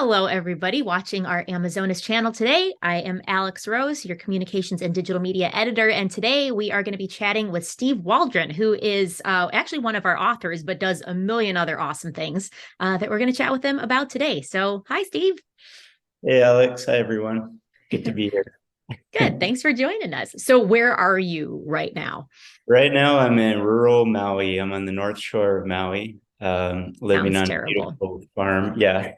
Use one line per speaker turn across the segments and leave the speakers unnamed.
Hello, everybody watching our Amazonas channel today. I am Alex Rose, your communications and digital media editor, and today we are going to be chatting with Steve Waldron, who is actually one of our authors, but does a million other awesome things that we're going to chat with him about today. So, hi, Steve.
Hey, Alex. Hi, everyone. Good to be here.
Good. Thanks for joining us. So, where are you right now?
Right now, I'm in rural Maui. I'm on the North Shore of Maui, living
Sounds
on a
terrible.
beautiful farm. Yeah.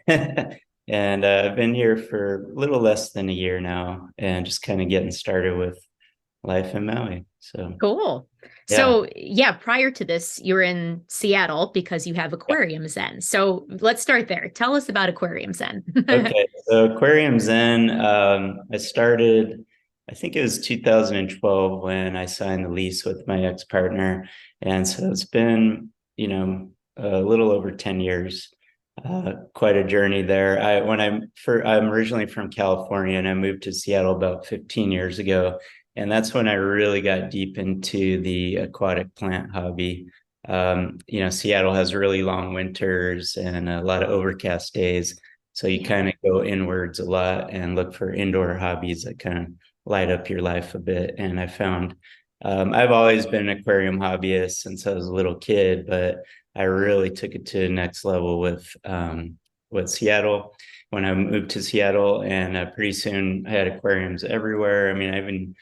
And I've been here for a little less than a year now and just kind of getting started with life in Maui. So,
Cool.
yeah.
So, yeah, prior to this, you were in Seattle because you have Aquarium Zen. So, let's start there. Tell us about Aquarium Zen.
Okay. So, Aquarium Zen, I started, I think it was 2012 when I signed the lease with my ex-partner. And so it's been, a little over 10 years. Quite a journey there. I'm originally from California and I moved to Seattle about 15 years ago, and that's when I really got deep into the aquatic plant hobby. Seattle has really long winters and a lot of overcast days, so you
Yeah.
kind of go inwards a lot and look for indoor hobbies that kind of light up your life a bit. And I found I've always been an aquarium hobbyist since I was a little kid, but I really took it to the next level with Seattle when I moved to Seattle, and pretty soon I had aquariums everywhere. I mean,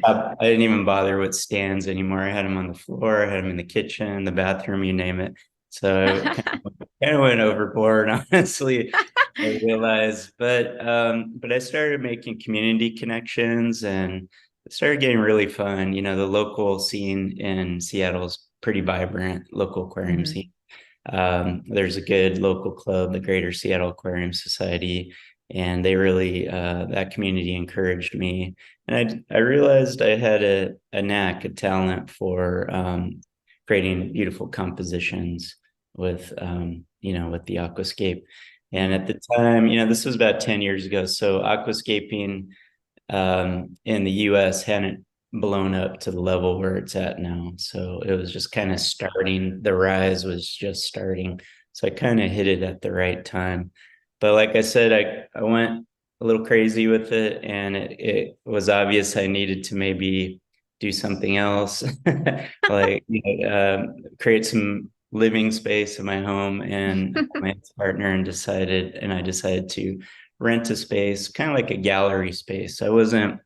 I didn't even bother with stands anymore. I had them on the floor, I had them in the kitchen, the bathroom, you name it. So kind of went overboard, honestly. I realized, but I started making community connections and it started getting really fun. The local scene in Seattle is pretty vibrant, local aquarium
Mhm.
scene. There's a good local club, the Greater Seattle Aquarium Society, and they really that community encouraged me. And I realized I had a knack, a talent for creating beautiful compositions with the aquascape. And
Yeah.
at the time, this was about 10 years ago. So aquascaping in the US hadn't blown up to the level where it's at now. So it was just kind of starting, the rise was just starting. So I kind of hit it at the right time. But like I said, I went a little crazy with it, and it was obvious I needed to maybe do something else, like create some living space in my home. And my partner and I decided to rent a space, kind of like a gallery space. I wasn't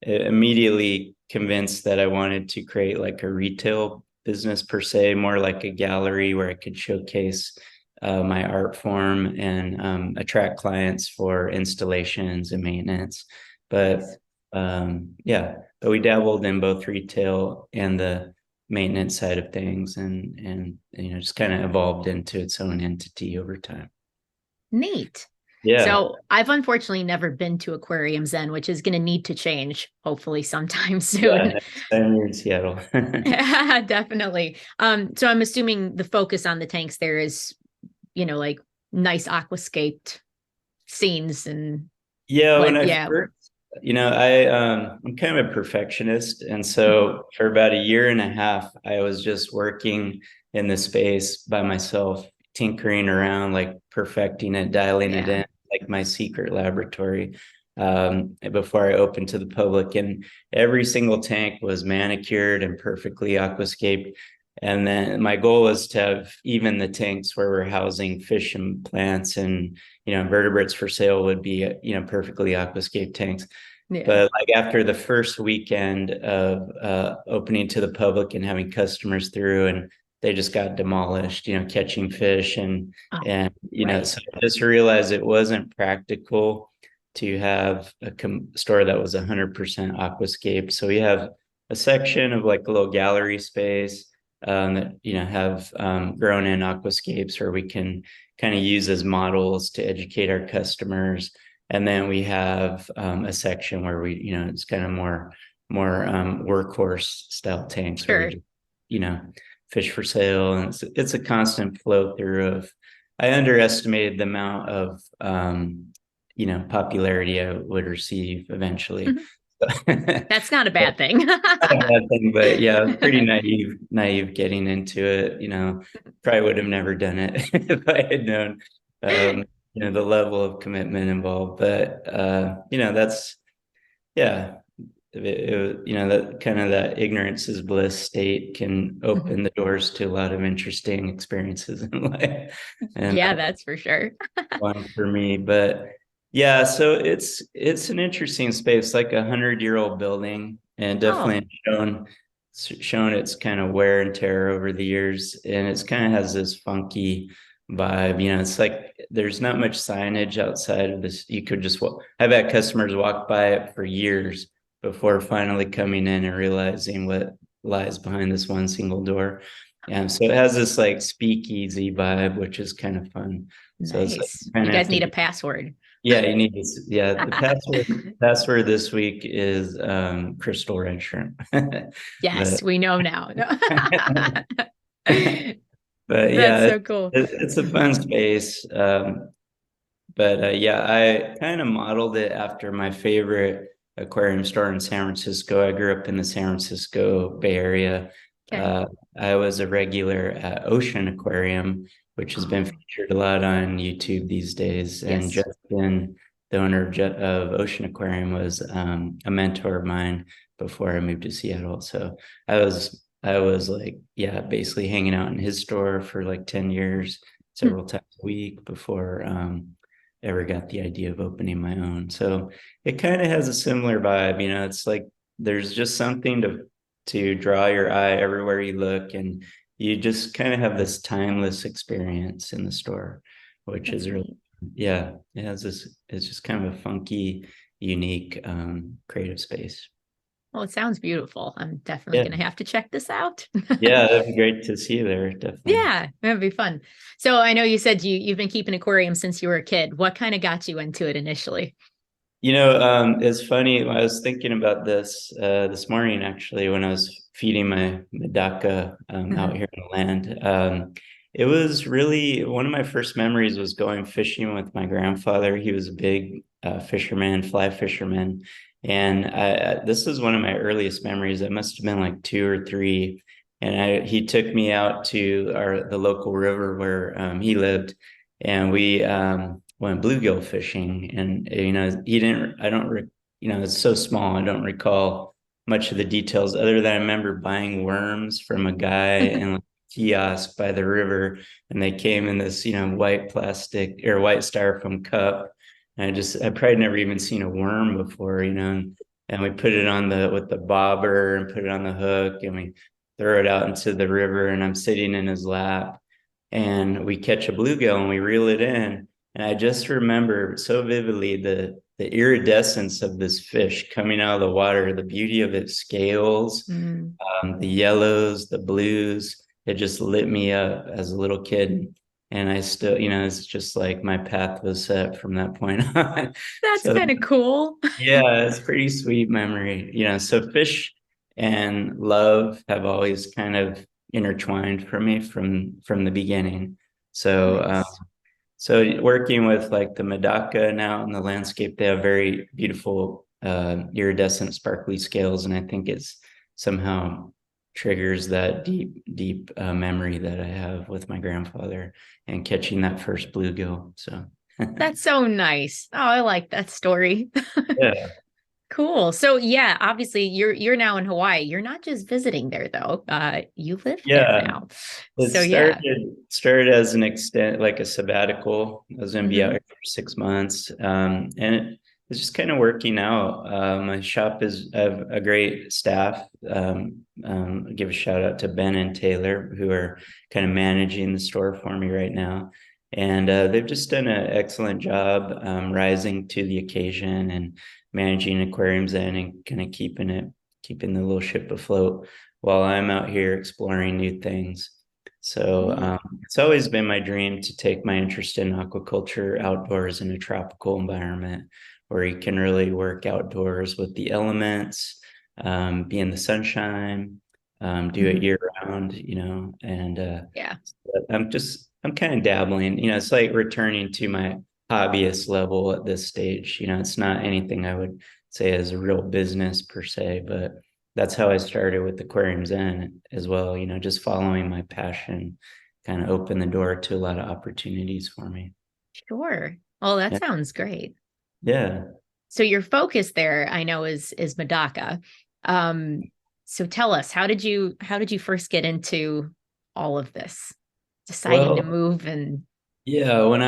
immediately convinced that I wanted to create like a retail business per se, more like a gallery where I could showcase my art form and attract clients for installations and maintenance. But
Nice.
yeah, but we dabbled in both retail and the maintenance side of things, and just kind of evolved into its own entity over time.
Neat.
Yeah.
So I've unfortunately never been to Aquarium Zen, which is going to need to change hopefully sometime
Yeah,
soon.
next time you're in Seattle.
Definitely. So I'm assuming the focus on the tanks there is, like nice aquascaped scenes and
Yeah, when
like,
I
yeah.
first, I'm kind of a perfectionist, and
Mhm.
so for about a year and a half, I was just working in the space by myself, tinkering around, like perfecting it, dialing it
Yeah.
in, like my secret laboratory, before I opened to the public. And every single tank was manicured and perfectly aquascaped. And then my goal was to have even the tanks where we're housing fish and plants and vertebrates for sale would be perfectly aquascape tanks.
Yeah.
But like after the first weekend of opening to the public and having customers through, and they just got demolished, catching fish,
Oh,
and
right.
so I just realized it wasn't practical to have a store that was 100% aquascape. So we have a section of like a little gallery space that have grown in aquascapes where we can kind of use as models to educate our customers. And then we have a section where it's kind of more workhorse style tanks where we
Sure.
just, you know, fish for sale. And it's a constant flow through of, I underestimated the amount of popularity I would receive eventually.
That's not a bad thing.
Not a bad thing, but yeah, I was pretty naive getting into it. Probably would have never done it if I had known. the level of commitment involved. But that's yeah. That kind of that ignorance is bliss state can
Mhm.
open the doors to a lot of interesting experiences in life, and
Yeah, that's for sure.
one for me. But yeah, so it's an interesting space, like 100-year-old building, and
Oh,
definitely shown its kind of wear and tear over the years, and it's kind of has this funky vibe. It's like there's not much signage outside of this. You could just walk. I've had customers walk by it for years before finally coming in and realizing what lies behind this one single door. And so it has this like speakeasy vibe, which is kind of fun. So it's like
nice.
you kind
You
of have
guys
to
need a
be,
password.
yeah, you need this. Yeah, the password this week is crystal red shrimp.
Yes,
But
we know now. No.
but
That's
yeah,
so cool.
it's a fun space. But yeah, I kind of modeled it after my favorite aquarium store in San Francisco. I grew up in the San Francisco Bay Area.
Okay.
Uh, I was a regular at Ocean Aquarium, which has been
Oh,
featured a lot on YouTube these days. And
yes.
Justin, the owner of Ocean Aquarium, was a mentor of mine before I moved to Seattle. So I was like, yeah, basically hanging out in his store for like 10 years,
Hmm.
several times a week before ever got the idea of opening my own. So it kind of has a similar vibe. It's like there's just something to draw your eye everywhere you look, and you just kind of have this timeless experience in the store, which
That's
is really,
neat.
yeah, it has this, it's just kind of a funky, unique, creative space.
Well, it sounds beautiful. I'm definitely
Yeah.
going to have to check this out.
Yeah, that'd be great to see you there, definitely.
Yeah, that'd be fun. So I know you said you've been keeping aquariums since you were a kid. What kind of got you into it initially?
It's funny. I was thinking about this morning, actually, when I was feeding my medaka out
Mhm.
here in the land. It was really one of my first memories was going fishing with my grandfather. He was a big fisherman, fly fisherman, and this was one of my earliest memories. I must have been like 2 or 3, and he took me out to the local river where he lived, and we went bluegill fishing. And he didn't. I don't. It's so small. I don't recall much of the details other than I remember buying worms from a guy in like a kiosk by the river, and they came in this white plastic or white styrofoam cup. And I probably never even seen a worm before, and we put it on the with the bobber and put it on the hook, and we throw it out into the river, and I'm sitting in his lap, and we catch a bluegill and we reel it in. And I just remember so vividly the iridescence of this fish coming out of the water, the beauty of its scales,
Mm,
the yellows, the blues. It just lit me up as a little kid. And I still, it's just like my path was set from that point on.
that's
So
kind of cool.
yeah, it's pretty sweet memory. So fish and love have always kind of intertwined for me from the beginning. So
Nice.
so working with like the medaka now in the landscape, they have very beautiful iridescent sparkly scales, and I think it's somehow triggers that deep memory that I have with my grandfather and catching that first bluegill. So
That's so nice. Oh, I like that story.
yeah.
Cool. So yeah, obviously you're now in Hawaii. You're not just visiting there though. You live there
Yeah,
now.
it
So yeah.
started as an extent like a sabbatical. I was gonna be out
Hmm.
here for 6 months, and it's just kind of working out. My shop I have a great staff. Give a shout out to Ben and Taylor, who are kind of managing the store for me right now, and they've just done an excellent job rising to the occasion and managing Aquarium Zen and kind of keeping the little ship afloat while I'm out here exploring new things. So
Neat.
it's always been my dream to take my interest in aquaculture outdoors in a tropical environment where you can really work outdoors with the elements, be in the sunshine, do it
Mhm.
year round, and
Yeah.
I'm kind of dabbling, it's like returning to my hobbyist level at this stage. It's not anything I would say as a real business per se, but that's how I started with Aquarium Zen as well. Just following my passion kind of opened the door to a lot of opportunities for me.
Sure. Oh, that
Yeah.
sounds great.
Yeah.
So your focus there, I know, is medaka. Um, so tell us, how did you first get into all of this? Deciding to
Well,
move and
yeah, when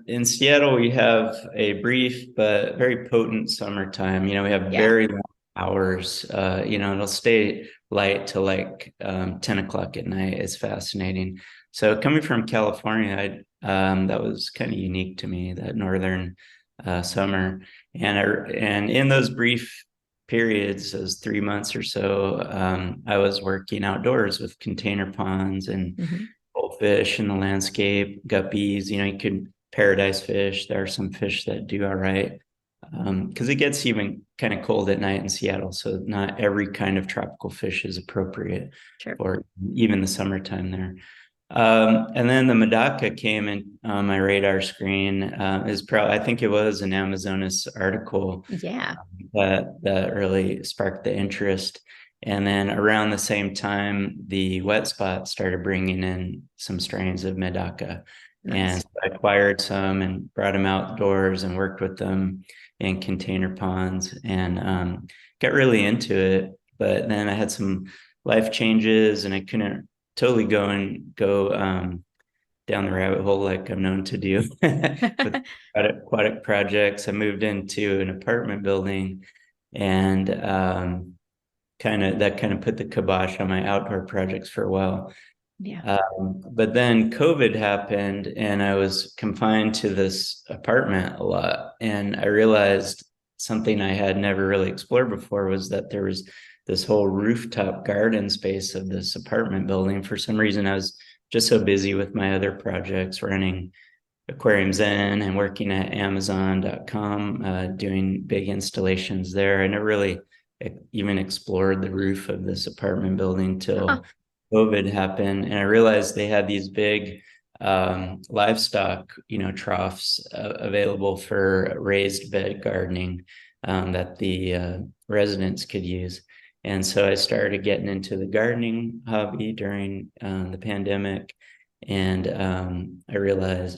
in Seattle, we have a brief but very potent summertime. We have
yeah,
very long hours. It'll stay light till like 10 o'clock at night. It's fascinating. So coming from California, that was kind of unique to me, that northern summer. And in those brief periods, those 3 months or so, I was working outdoors with container ponds and
mhm,
goldfish in the landscape, guppies. You could paradise fish. There are some fish that do all right because it gets even kind of cold at night in Seattle. So not every kind of tropical fish is appropriate
sure.
for even the summertime there. And then the medaka came in on my radar screen. I think it was an Amazonas article
Yeah.
that really sparked the interest. And then around the same time, the wet spot started bringing in some strains of medaka. And
Nice.
so I acquired some and brought them outdoors and worked with them in container ponds and got really into it. But then I had some life changes and I couldn't totally go down the rabbit hole like I'm known to do with aquatic projects. I moved into an apartment building and kind of put the kibosh on my outdoor projects for a while.
Yeah.
But then COVID happened and I was confined to this apartment a lot. And I realized something I had never really explored before was that there was this whole rooftop garden space of this apartment building. For some reason, I was just so busy with my other projects, running Aquarium Zen and working at Amazon.com, doing big installations there. I never really even explored the roof of this apartment building till COVID happened, and I realized they had these big livestock, troughs available for raised bed gardening that the residents could use. And so I started getting into the gardening hobby during the pandemic. And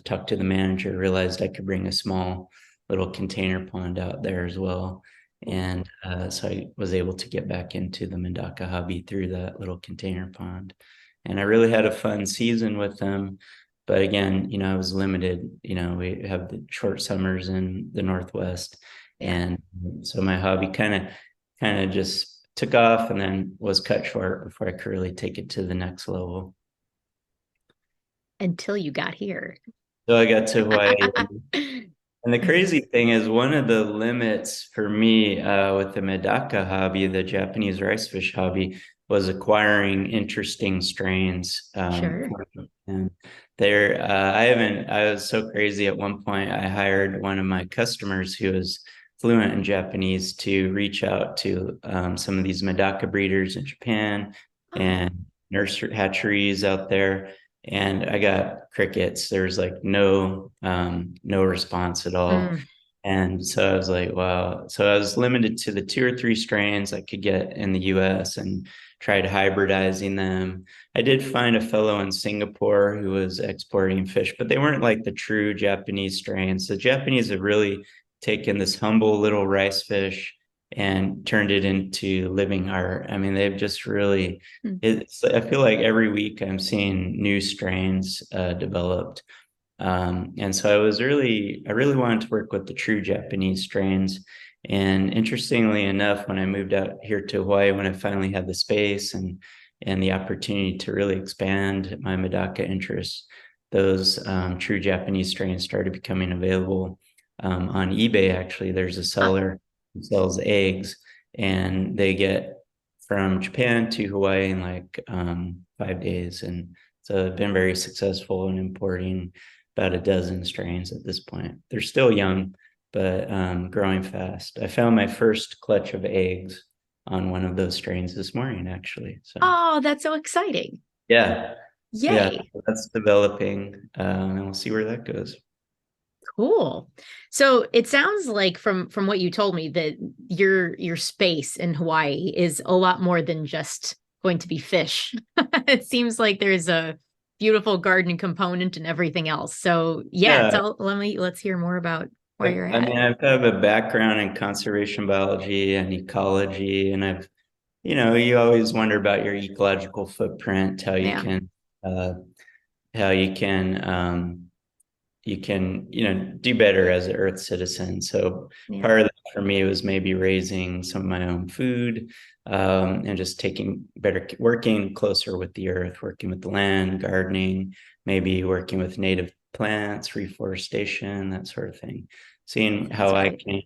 talked to the manager, realized I could bring a small little container pond out there as well. And so I was able to get back into the medaka hobby through that little container pond. And I really had a fun season with them. But again, I was limited. We have the short summers in the Northwest.
Yeah.
And so my hobby kind of just took off and then was cut short before I could really take it to the next level.
Until you got here.
So I got to Hawaii. And the
Yeah.
crazy thing is, one of the limits for me with the medaka hobby, the Japanese rice fish hobby, was acquiring interesting strains.
Sure.
And there, I was so crazy at one point, I hired one of my customers who was fluent in Japanese to reach out to some of these medaka breeders in Japan
Oh.
and nursery hatcheries out there, and I got crickets. There was like no response at all.
Mm.
And so I was like, wow. So I was limited to the 2 or 3 strains I could get in the US and tried hybridizing them. I did find a fellow in Singapore who was exporting fish, but they weren't like the true Japanese strains. The Japanese have really taken this humble little rice fish and turned it into living art. I mean, they've just really,
Mm.
I feel like every week I'm seeing new strains developed. And so I really wanted to work with the true Japanese strains. And interestingly enough, when I moved out here to Hawaii, when I finally had the space and the opportunity to really expand my medaka interests, those true Japanese strains started becoming available on eBay. Actually, there's a
Huh.
seller who sells eggs, and they get from Japan to Hawaii in like 5 days. And so I've been very successful in importing about a dozen strains at this point. They're still young, but growing fast. I found my first clutch of eggs on one of those strains this morning, actually. So
Oh, that's so exciting.
yeah, yeah,
Yay.
that's developing, and we'll see where that goes.
Cool. So it sounds like from what you told me that your space in Hawaii is a lot more than just going to be fish. It seems like there's a beautiful garden component and everything else. So yeah,
Yeah.
so let's hear more about where you're
I
at.
mean, I've got a background in conservation biology and ecology, and you always wonder about your ecological footprint,
Yeah,
uh, how you can, do better as an Earth citizen. So
yeah,
part of that for me was maybe raising some of my own food, and just working closer with the earth, working with the land, gardening, maybe working with native plants, reforestation, that sort of thing. Seeing
sounds
how I
great.
can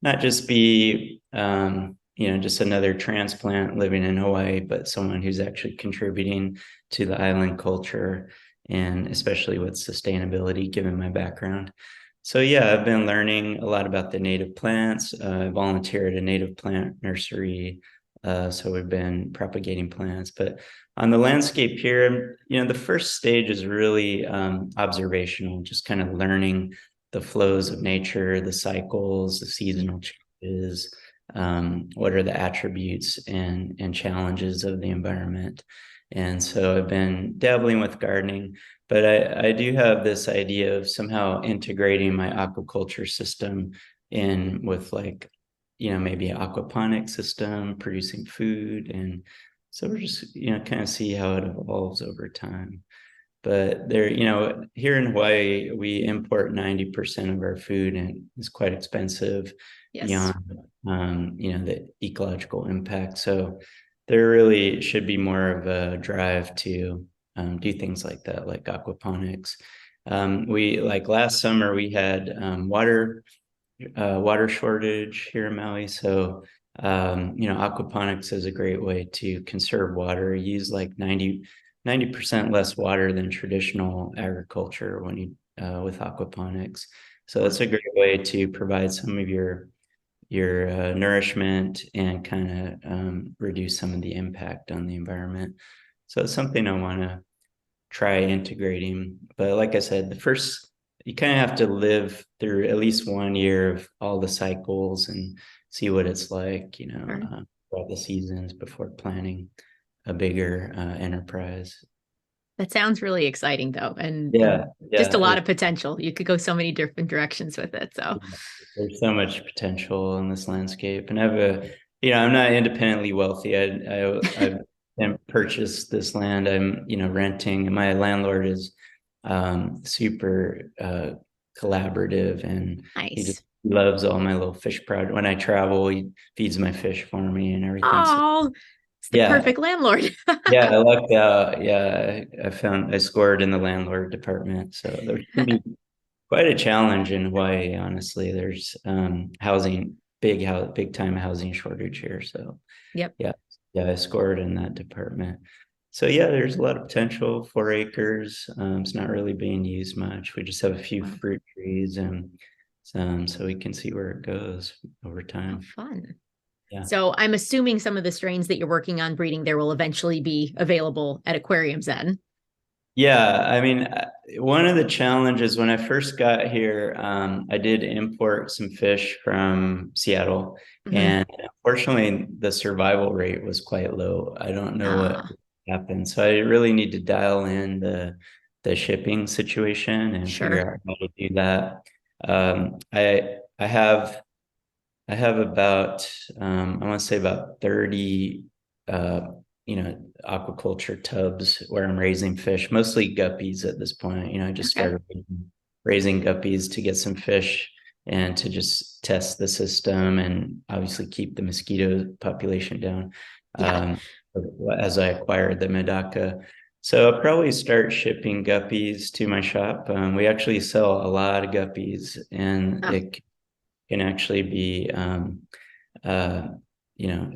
not just be, just another transplant living in Hawaii, but someone who's actually contributing to the island culture, and especially with sustainability, given my background. So yeah, I've been learning a lot about the native plants. I volunteer at a native plant nursery. So we've been propagating plants. But on the landscape here, the first stage is really observational, just kind of learning the flows of nature, the cycles, the
Yeah.
seasonal changes, what are the attributes and challenges of the environment. And so I've been dabbling with gardening, but I do have this idea of somehow integrating my aquaculture system in with, like, maybe an aquaponic system, producing food. And so we're just, kind of see how it evolves over time. But here in Hawaii, we import 90% of our food, and it's quite expensive
Yes.
beyond, the ecological impact. So there really should be more of a drive to do things like that, like aquaponics. We like last summer we had water shortage here in Maui, so aquaponics is a great way to conserve water. Use like 90% less water than traditional agriculture when you with aquaponics. So
Huh.
it's a great way to provide some of your nourishment and kind of reduce some of the impact on the environment. So it's something I want to try integrating. But like I said, you kind of have to live through at least 1 year of all the cycles and see what it's like,
Sure.
throughout the seasons before planning a bigger enterprise.
That sounds really exciting though, and
Yeah,
just a
yeah.
lot of potential. You could go so many different directions with it. So
There's so much potential in this landscape, and I'm not independently wealthy. I didn't purchase this land. I'm, renting, and my landlord is super collaborative, and he just
nice.
loves all my little fish project. When I travel, he feeds my fish for me and everything. So
Oh, it's the
yeah,
perfect landlord.
yeah, I lucked out. Yeah, I scored in the landlord department. So there can be quite a challenge in Hawaii, honestly. There's big time housing shortage here. So
Yep.
yeah, yeah, I scored in that department. So yeah, there's a lot of potential. 4 acres. It's not really being used much. We just have a few
Wow.
fruit trees, and so we can see where it goes over
How
time.
fun.
Yeah.
So I'm assuming some of the strains that you're working on breeding there will eventually be available at Aquarium Zen.
Yeah, I mean, one of the challenges when I first got here, I did import some fish from Seattle,
Mhm.
and unfortunately, the survival rate was quite low. I don't know what
Ah,
happened, so I really need to dial in the shipping situation and figure
sure.
out how to do that. I have about I want to say about 30 uh, aquaculture tubs where I'm raising fish, mostly guppies at this point. I just
Okay.
started raising guppies to get some fish and to just test the system and obviously keep the mosquito population down,
Yeah.
um, as I acquired the medaka. So I'll probably start shipping guppies to my shop. We actually sell a lot of guppies, and
Ah,
it can actually be, uh, you know,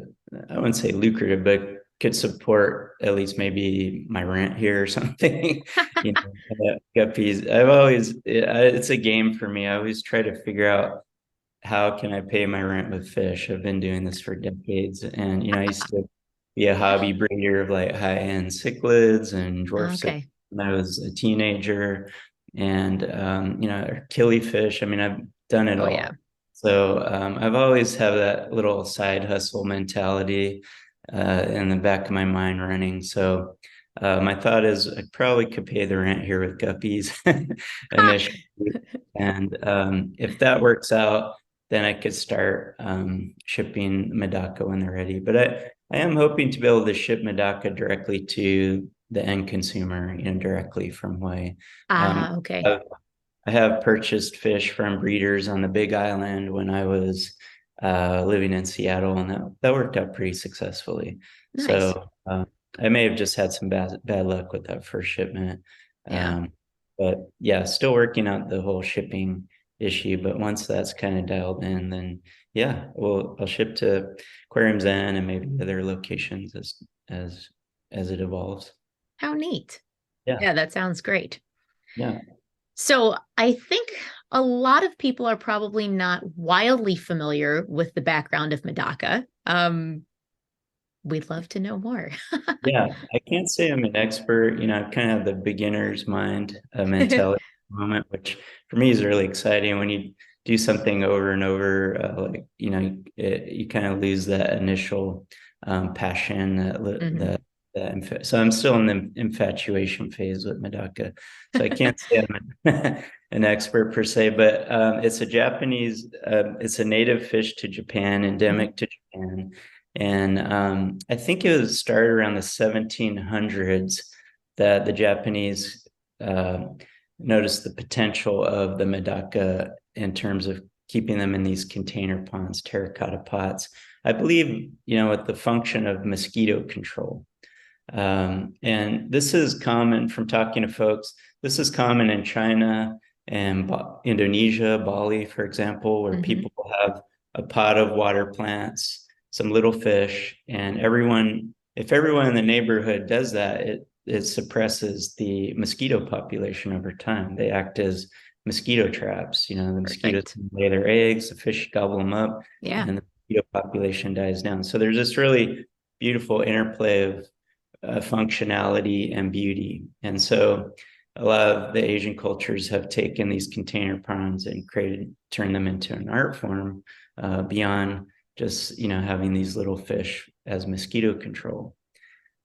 I wouldn't say lucrative, but could support at least maybe my rent here or something. Guppies. It's a game for me. I always try to figure out how can I pay my rent with fish. I've been doing this for decades, and I used to be a hobby breeder of like high-end cichlids and dwarf cichlids
okay.
when I was a teenager, and killifish. I mean, I've done it
Oh yeah.
all. So I've always have that little side hustle mentality in the back of my mind running. So My thought is I probably could pay the rent here with guppies initially. And if that works out, then I could start shipping medaka when they're ready. But I am hoping to be able to ship medaka directly to the end consumer, directly from Hawaii.
Okay.
I have purchased fish from breeders on the Big Island when I was living in Seattle, and that worked out pretty successfully.
Nice.
So I may have just had some bad luck with that first shipment.
Yeah.
But yeah, still working out the whole shipping issue. But once that's kind of dialed in, then yeah, I'll ship to Aquarium Zen and maybe other locations as it evolves.
How neat.
Yeah,
Yeah, that sounds great.
yeah.
So I think a lot of people are probably not wildly familiar with the background of medaka. We'd love to know more.
Yeah, I can't say I'm an expert. I kind of have the beginner's mind mentality at the moment, which for me is really exciting. When you do something over and over, you kind of lose that initial passion.
Mhm.
So I'm still in the infatuation phase with medaka. So I can't say I'm an expert per se, but it's a native fish to Japan,
Mhm.
endemic to Japan. And I think it was started around the 1700s that the Japanese uh, noticed the potential of the medaka in terms of keeping them in these container ponds, terracotta pots. I believe, with the function of mosquito control. And this is common from talking to folks. This is common in China and Indonesia, Bali, for example, where
Mhm.
people have a pot of water plants, some little fish, and if everyone in the neighborhood does that, it suppresses the mosquito population over time. They act as mosquito traps. The mosquitoes
Perfect.
lay their eggs, the fish gobble them up,
Yeah.
and the mosquito population dies down. So there's this really beautiful interplay of functionality and beauty. And so a lot of the Asian cultures have taken these container ponds and turned them into an art form beyond just, having these little fish as mosquito control.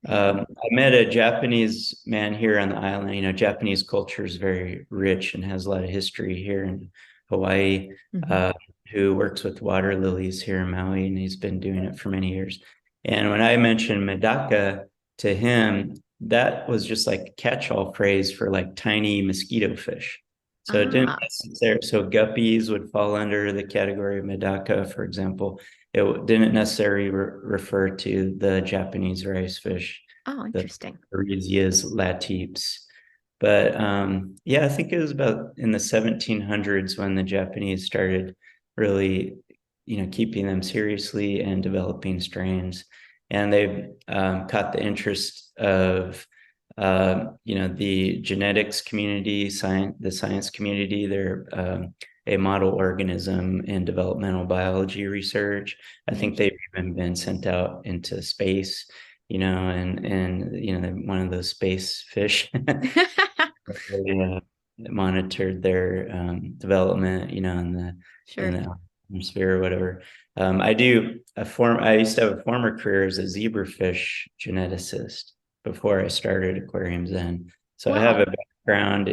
Yeah.
I met a Japanese man here on the island. Japanese culture is very rich and has a lot of history here in Hawaii,
Mhm.
uh, who works with water lilies here in Maui, and he's been doing it for many years. And when I mentioned medaka to him, that was just like a catch-all phrase for like tiny mosquito fish. So it didn't
Ah,
necessarily, so guppies would fall under the category of medaka, for example. It didn't necessarily refer to the Japanese rice fish,
oh,
the
interesting.
Parisias latipes. But yeah, I think it was about in the 1700s when the Japanese started really, keeping them seriously and developing strains. And they've caught the interest of, the genetics community, the science community. They're a model organism in developmental biology research. I think
Nice.
they've even been sent out into space, and they're one of those space fish. Really, monitored their development, in
Sure.
the atmosphere or whatever. I used to have a former career as a zebrafish geneticist before I started Aquarium Zen. So I have
Wow.
a background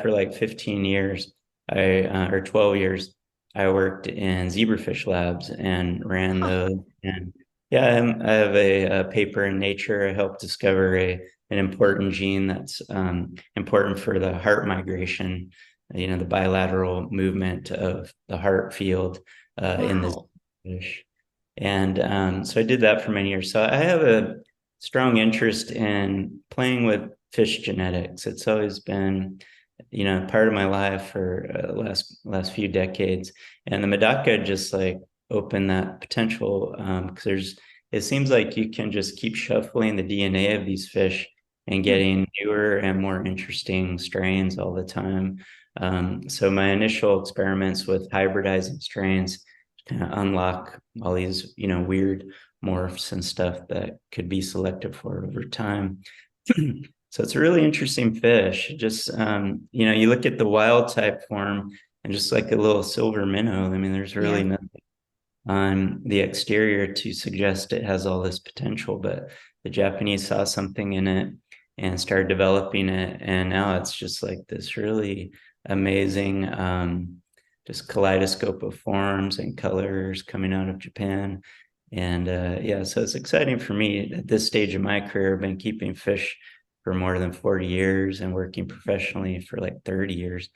for like 15 years, or 12 years, I worked in zebrafish labs and ran
Huh.
those. And yeah, I have a paper in Nature. I helped discover an important gene that's important for the heart migration, the bilateral movement of the heart field in the
Wow.
fish. And so I did that for many years. So I have a strong interest in playing with fish genetics. It's always been, part of my life for last few decades. And the medaka just like opened that potential because it seems like you can just keep shuffling the DNA of these fish and
Hmm.
getting newer and more interesting strains all the time. So my initial experiments with hybridizing strains kind of unlock all these, weird morphs and stuff that could be selected for over time. So it's a really interesting fish. Just you look at the wild type form and just like a little silver minnow. I mean, there's really
Yeah.
nothing on the exterior to suggest it has all this potential, but the Japanese saw something in it and started developing it. And now it's just like this really amazing, just kaleidoscope of forms and colors coming out of Japan. And yeah, so it's exciting for me at this stage of my career. I've been keeping fish for more than 40 years and working professionally for like 30 years.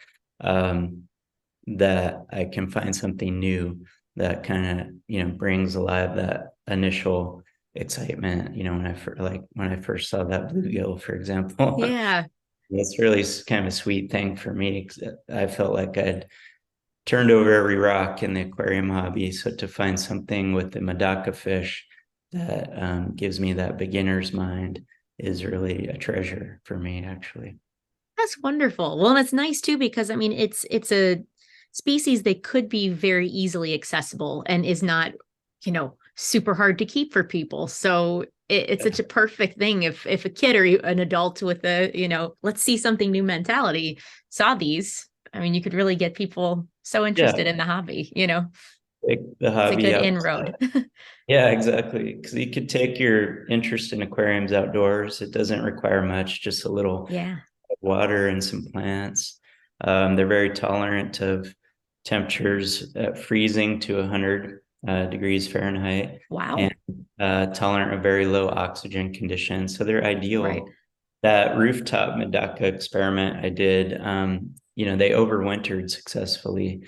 That I can find something new that kind of, brings alive that initial excitement, when I first saw that bluegill, for example.
Yeah.
It's really kind of a sweet thing for me, 'cause I felt like I'd turned over every rock in the aquarium hobby. So to find something with the medaka fish that gives me that beginner's mind is really a treasure for me, actually.
That's wonderful. Well, and it's nice too because I mean it's a species that could be very easily accessible and is not, super hard to keep for people. So it's such a perfect thing if a kid or an adult with a, let's see something new mentality saw these. I mean, you could really get people so
Yeah,
interested in the hobby,
take the
it's a
hobby
good
outside.
inroad.
Yeah, exactly. Because you could take your interest in aquariums outdoors. It doesn't require much, just a little
Yeah.
water and some plants. They're very tolerant of temperatures at freezing to 100 degrees Fahrenheit, and
Wow.
tolerant of very low oxygen conditions. So they're
Right.
ideal. That rooftop medaka experiment I did, they overwintered successfully.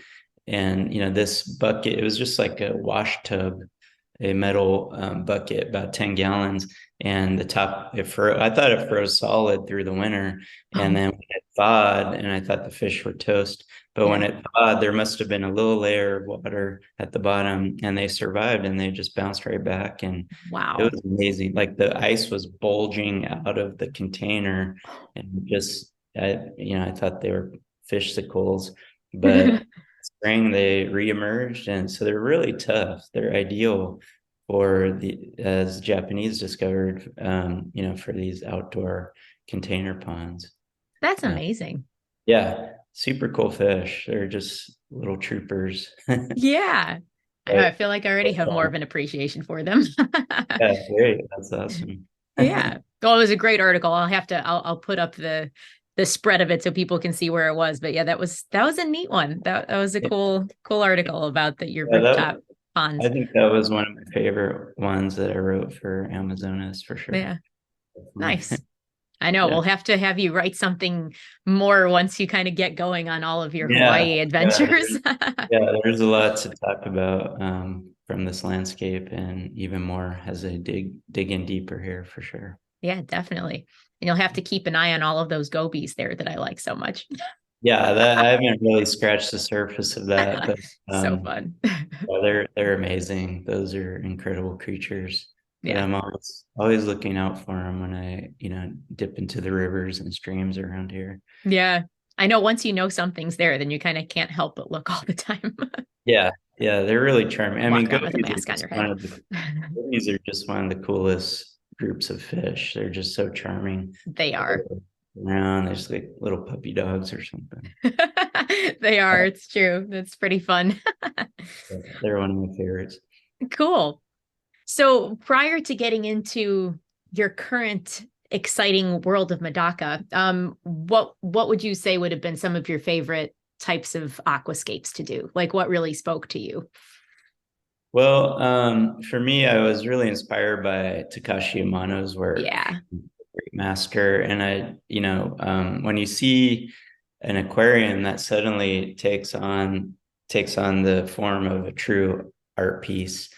And, this bucket, it was just like a wash tub, a metal bucket, about 10 gallons. And the top, I thought it froze solid through the winter. And
Oh,
then when it thawed, and I thought the fish were toast. But when
yeah.
it thawed, there must have been a little layer of water at the bottom, and they survived, and they just bounced right back. And it
Wow.
was amazing. Like the ice was bulging out of the container, and I thought they were fishsicles, but spring they reemerged, and so they're really tough. They're ideal for as Japanese discovered, for these outdoor container ponds.
That's
Uh,
amazing.
yeah, super cool fish. They're just little troopers.
Yeah. I know. I
But,
feel like I already have more of an appreciation for them.
yeah, great. That's awesome.
Yeah. Well, it was a great article. I'll put up the spread of it so people can see where it was. But yeah, that was a neat one. That was a cool article about your
Yeah,
rooftop
I
ponds.
think that was one of my favorite ones that I wrote for Amazonas, for sure.
Yeah.
Definitely.
Nice. I know.
Yeah.
We'll have to have you write something more once you kind of get going on all of your
Yeah.
Hawaii
Yeah.
adventures.
Yeah. There's a lot to talk about from this landscape, and even more as I dig in deeper here, for sure.
Yeah, definitely. And you'll have to keep an eye on all of those gobies there that I like so much.
Yeah, that I haven't really scratched the surface of that, but
So fun.
yeah, they're amazing. Those are incredible creatures. But
Yeah.
I'm always looking out for them when I, dip into the rivers and streams around here.
Yeah. I know once you know something's there, then you kind of can't help but look all the time.
Yeah, yeah, they're really charming. I mean,
Walk around with a mask on your head.
gobies are just one of the coolest groups of fish. They're just so charming.
They are.
Around, they're just like little puppy dogs or something.
They are. It's true. That's pretty fun.
They're one of my favorites.
Cool. So prior to getting into your current exciting world of medaka, what would you say would have been some of your favorite types of aquascapes to do? Like what really spoke to you?
Well, for me, I was really inspired by Takashi Amano's work,
Yeah.
great master. And when you see an aquarium that suddenly takes on the form of a true art piece,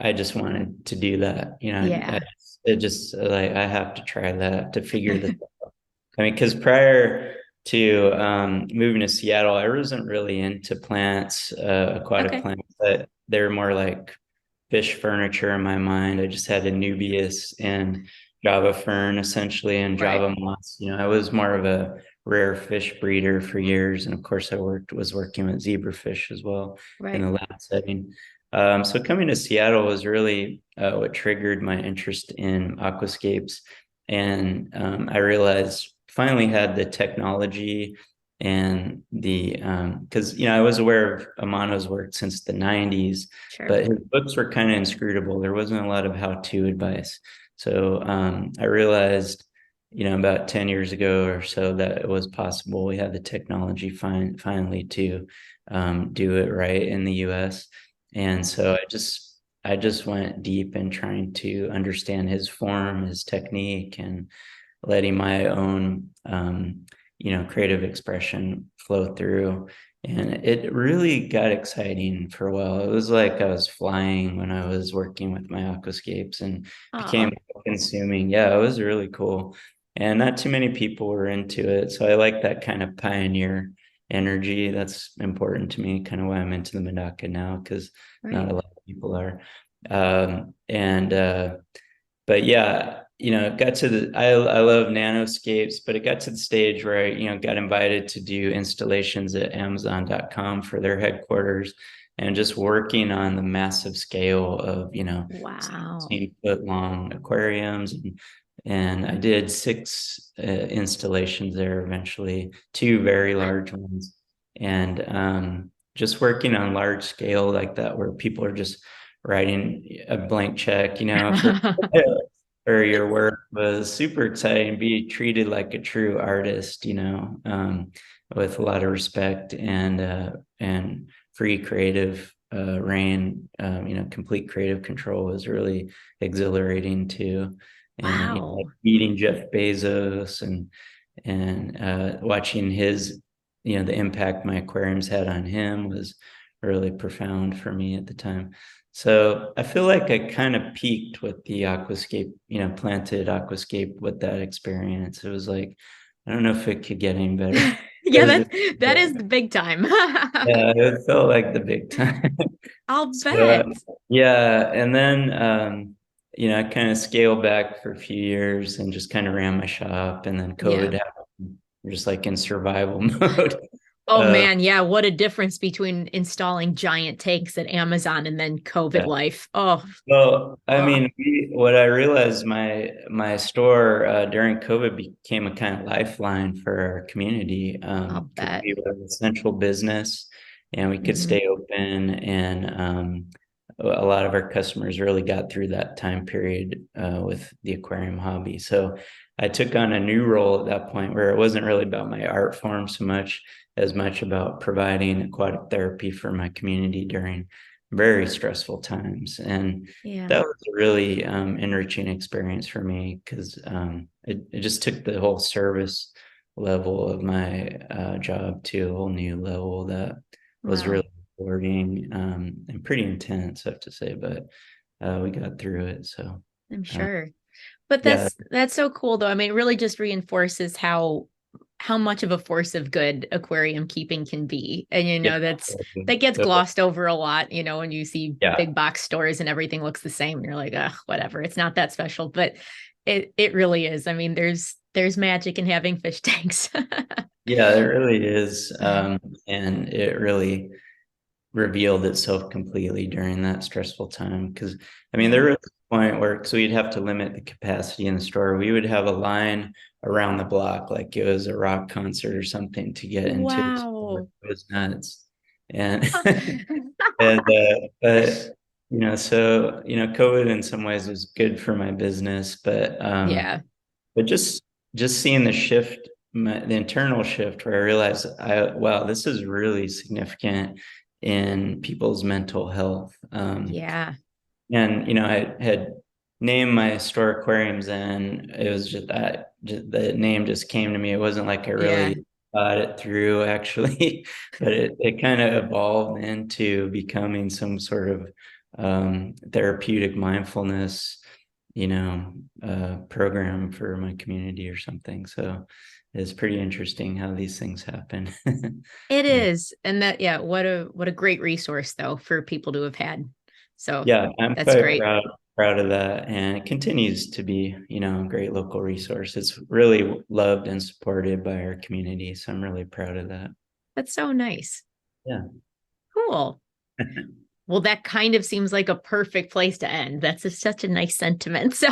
I just wanted to do that.
Yeah.
It just like I have to try that to figure this out. I mean, because prior to moving to Seattle, I wasn't really into plants, aquatic
Okay.
plants, but they're more like fish furniture in my mind. I just had Anubias and Java fern essentially, and
Right.
Java moss. I was more of a rare fish breeder for years, and of course, I was working with zebrafish as well in
Right.
the lab setting. So coming to Seattle was really what triggered my interest in aquascapes, and I realized finally had the technology and the because I was aware of Amano's work since the 90s,
Sure.
but his books were kind of inscrutable. There wasn't a lot of how-to advice. So I realized about 10 years ago or so that it was possible. We had the technology finally to do it right in the US. And so I just went deep in trying to understand his form, his technique, and letting my own creative expression flow through. And it really got exciting for a while. It was like I was flying when I was working with my aquascapes and became
Oh,
consuming. Yeah, it was really cool. And not too many people were into it. So I like that kind of pioneer energy. That's important to me, kind of why I'm into the medaka now, because not
right.
a lot of people are. And but yeah, it got to I love nanoscapes, but it got to the stage where I, got invited to do installations at Amazon.com for their headquarters, and just working on the massive scale of,
Wow.
17-foot long aquariums. And I did 6 installations there eventually, 2 very large ones. And just working on large scale like that, where people are just writing a blank check, for your work, was super exciting. Be treated like a true artist, with a lot of respect and free creative reign. Complete creative control was really exhilarating too. And like
Wow.
meeting Jeff Bezos and watching his, the impact my aquariums had on him was really profound for me at the time. So I feel like I kind of peaked with the aquascape, planted aquascape with that experience. It was like, I don't know if it could get any better.
Yeah, that is the big time.
Yeah, it felt like the big time.
I'll
So
bet.
yeah, and then I kind of scaled back for a few years and just kind of ran my shop, and then
Yeah.
COVID happened. We're just like in survival mode.
Oh
Uh,
man, yeah, what a difference between installing giant tanks at Amazon and then COVID
yeah.
life. Oh,
Well, I
oh,
mean, what I realized, my store during COVID became a kind of lifeline for our community,
I'll
because
bet.
we were an essential business and we could
Hmm.
stay open, and a lot of our customers really got through that time period with the aquarium hobby. So I took on a new role at that point where it wasn't really about my art form so much as much about providing aquatic therapy for my community during very stressful times. And
Yeah.
that was a really enriching experience for me, because it just took the whole service level of my job to a whole new level that was
Wow.
really rewarding, and pretty intense, I have to say, but we got through it. So
I'm
uh,
sure. But
yeah,
that's so cool though. I mean, it really just reinforces how much of a force of good aquarium keeping can be. And
yeah,
that gets
totally.
glossed over a lot, when you see
Yeah.
big box stores and everything looks the same and you're like, whatever, it's not that special. But it really is. I mean, there's magic in having fish tanks.
Yeah, it really is. And it really revealed itself completely during that stressful time. Because I mean,
Yeah.
there was a point where, so we'd have to limit the capacity in the store. We would have a line around the block, like it was a rock concert or something, to get into the store.
Wow.
It was nuts. And but so COVID in some ways was good for my business,
Yeah.
but just seeing the shift, the internal shift, where I realized, wow, this is really significant in people's mental health.
Yeah.
And I had named my store Aquarium Zen. It was just the name just came to me. It wasn't like I
Yeah.
really thought it through actually, but it kind of evolved into becoming some sort of therapeutic mindfulness, program for my community or something. So it's pretty interesting how these things happen.
It
Yeah.
is. And that, yeah, what a great resource though for people to have had. So
Yeah, I'm
that's
quite
great.
proud of that, and it continues to be, a great local resource. It's really loved and supported by our community, so I'm really proud of that.
That's so nice.
Yeah.
Cool. Well, that kind of seems like a perfect place to end. Such a nice sentiment. So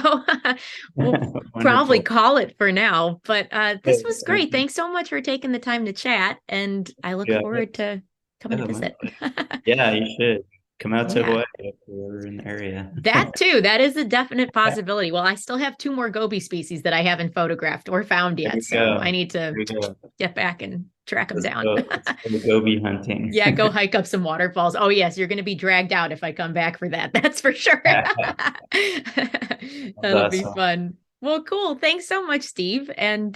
we'll probably
Wonderful.
call it for now. But this
Good.
was
Thank
great.
you.
Thanks so much for taking the time to chat. And I look
Yeah,
forward to coming to
my
visit.
pleasure. Yeah, you should. come out to
Yeah.
Hawaii if you're in the area.
That too, that is a definite possibility. Well, I still have two more goby species that I haven't photographed or found
There
yet,
we
so I
go.
need to
There we go.
get back and track them down.
Let's go goby hunting.
Yeah, go hike up some waterfalls. Oh, yes, you're going to be dragged out if I come back for that. That's for sure.
That's
That'll be
awesome.
fun. Well, cool. Thanks so much, Steve. And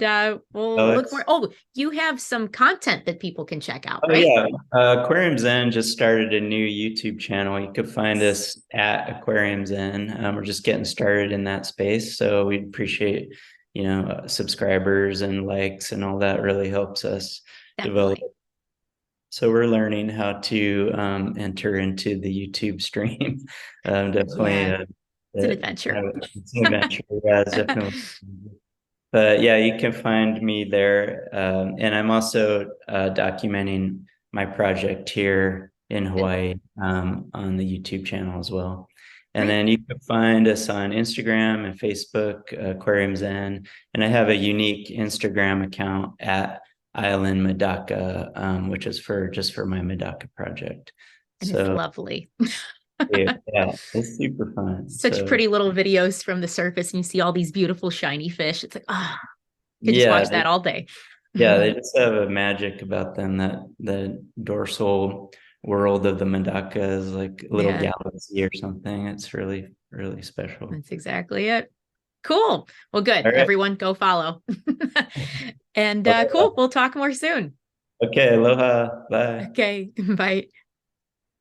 we'll look for.
Alex.
Oh, you have some content that people can check out,
Oh
right?
yeah, Aquarium Zen just started a new YouTube channel. You could find us at Aquarium Zen. We're just getting started in that space, so we'd appreciate, subscribers and likes and all that. Really helps us develop.
Definitely.
So we're learning how to enter into the YouTube stream. Definitely,
Yeah, it's an
kind
adventure.
of it's an adventure. Yeah, it's definitely. But yeah, you can find me there. And I'm also documenting my project here in Hawaii on the YouTube channel as well. And
Great.
then you can find us on Instagram and Facebook, Aquarium Zen. And I have a unique Instagram account at Island Medaka, which is for my medaka project.
And it's
So
lovely.
yeah, it's super fun.
Such
So
pretty little videos from the surface, and you see all these beautiful shiny fish. It's like, oh, could just
yeah,
watch that all day.
yeah, they just have a magic about them that the dorsal world of the medaka is like a little
Yeah,
galaxy or something. It's really, really special.
that's exactly it. Cool. Well, good.
All right.
Everyone go follow. And cool.
Aloha.
We'll talk more soon.
Okay, aloha. Bye.
Okay. Bye.